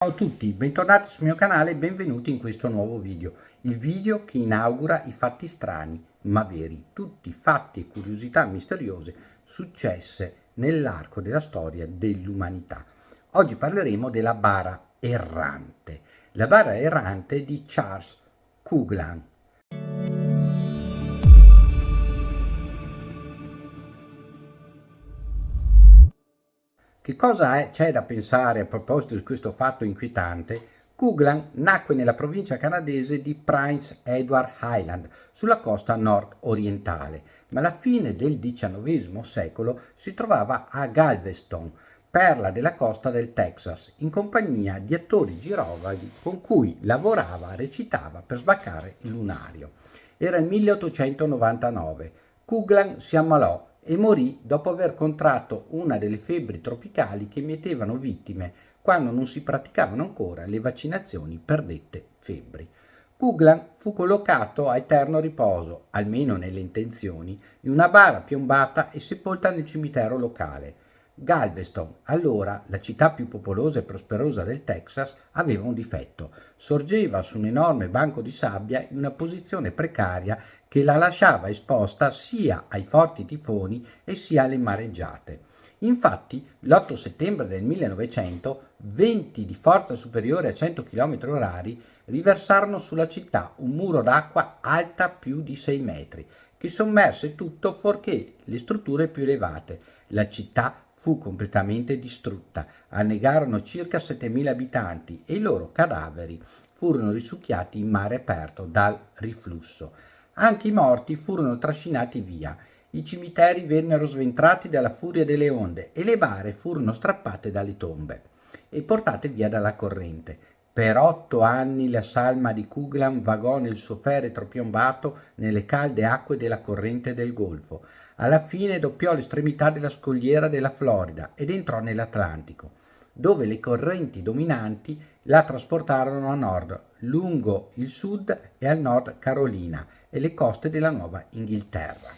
Ciao a tutti, bentornati sul mio canale e benvenuti in questo nuovo video, il video che inaugura i fatti strani ma veri, tutti fatti e curiosità misteriose successe nell'arco della storia dell'umanità. Oggi parleremo della bara errante, la bara errante di Charles Coughlin. Che cosa c'è da pensare a proposito di questo fatto inquietante? Coughlin nacque nella provincia canadese di Prince Edward Island, sulla costa nord-orientale, ma alla fine del XIX secolo si trovava a Galveston, perla della costa del Texas, in compagnia di attori girovaghi con cui lavorava, recitava per sbaccare il lunario. Era il 1899. Coughlin si ammalò e morì dopo aver contratto una delle febbri tropicali che mietevano vittime quando non si praticavano ancora le vaccinazioni per dette febbri. Coughlin fu collocato a eterno riposo, almeno nelle intenzioni, in una bara piombata e sepolta nel cimitero locale. Galveston, allora la città più popolosa e prosperosa del Texas, aveva un difetto: sorgeva su un enorme banco di sabbia in una posizione precaria che la lasciava esposta sia ai forti tifoni e sia alle mareggiate. Infatti, l'8 settembre del 1900, venti di forza superiore a 100 km/h riversarono sulla città un muro d'acqua alta più di 6 metri, che sommerse tutto fuorché le strutture più elevate. La città fu completamente distrutta, annegarono circa 7.000 abitanti e i loro cadaveri furono risucchiati in mare aperto dal riflusso. Anche i morti furono trascinati via, i cimiteri vennero sventrati dalla furia delle onde e le bare furono strappate dalle tombe e portate via dalla corrente. Per 8 anni la salma di Coughlin vagò nel suo feretro piombato nelle calde acque della corrente del Golfo. Alla fine doppiò l'estremità della scogliera della Florida ed entrò nell'Atlantico, dove le correnti dominanti la trasportarono a nord, lungo il sud e al nord Carolina e le coste della Nuova Inghilterra.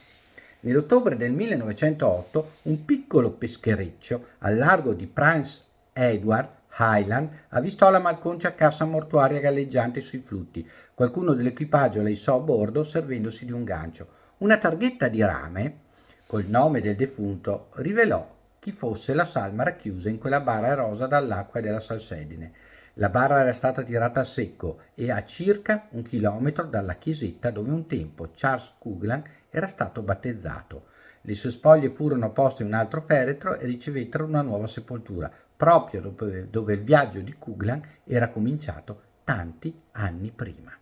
Nell'ottobre del 1908 un piccolo peschereccio al largo di Prince Edward Island avvistò la malconcia cassa mortuaria galleggiante sui flutti. Qualcuno dell'equipaggio la issò a bordo servendosi di un gancio. Una targhetta di rame col nome del defunto rivelò chi fosse la salma racchiusa in quella bara erosa dall'acqua e dalla salsedine. La bara era stata tirata a secco e a circa 1 chilometro dalla chiesetta dove un tempo Charles Coughlin era stato battezzato. Le sue spoglie furono poste in un altro feretro e ricevettero una nuova sepoltura, proprio dove il viaggio di Coughlin era cominciato tanti anni prima.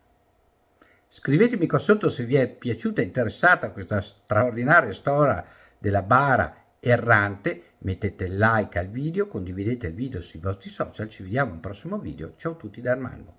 Scrivetemi qua sotto se vi è piaciuta e interessata questa straordinaria storia della bara errante, mettete like al video, condividete il video sui vostri social, ci vediamo al prossimo video, ciao a tutti da Armando.